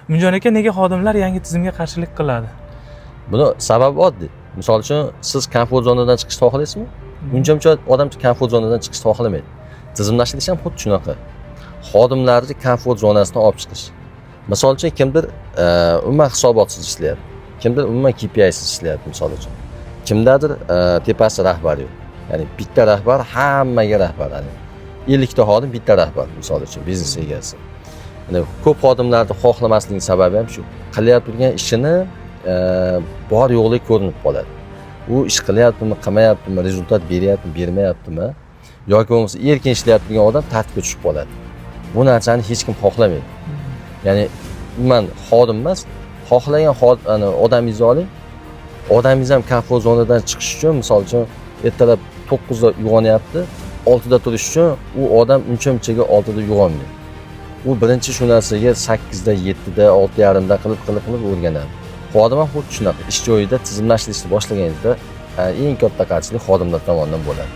Munjon aka, nega xodimlar yangi tizimga qarshilik qiladi? Buni sababi oddiy. Misol uchun, siz komfort zonadan chiqishni xohlaysizmi? Uncha odam komfort zonadan chiqishni xohlamaydi. Tizimlashtirish ham xuddi shunaqa. Xodimlarni komfort zonasidan olib chiqish. Misol uchun, kimdir umuman hisobotsiz ishlayapti. Kimdir umuman KPIsiz ishlayapti, misol uchun. Kimdadir tepasi rahbar yo'q. Ya'ni bitta rahbar hammaga rahbar. Ya'ni 50 ta xodim bitta rahbar, misol uchun biznes egasi. Ya'ni ko'p xodimlarni xohlamasligining sababi ham shu. Qilyapti turgan ishini bor yo'qlik ko'rinib qoladi. U ish qilyaptimi, qilmayaptimi, rezultat beryaptimi, bermayaptimi yoki bo'lmasa erkin ishlayotgan turgan odam tartibga tushib qoladi. Bu narsani hech kim xohlamaydi. Ya'ni umuman xodim emas, xohlagan odamingizni oling. Odamingiz ham komfort zonadan chiqish uchun, misol uchun, ertalab 9 da uyg'onyapti, 6 da turish uchun u odam uncha-munchaga 6 da uyg'onmaydi. U birinchi shu narsaga 8 da, 7 da, 6:30 da qilib o'rganadi. Xodim ham xuddi shunaqa. Ish joyida tizimlashtirishni boshlaganingizda eng katta qarshilik xodimlar tomonidan bo'ladi.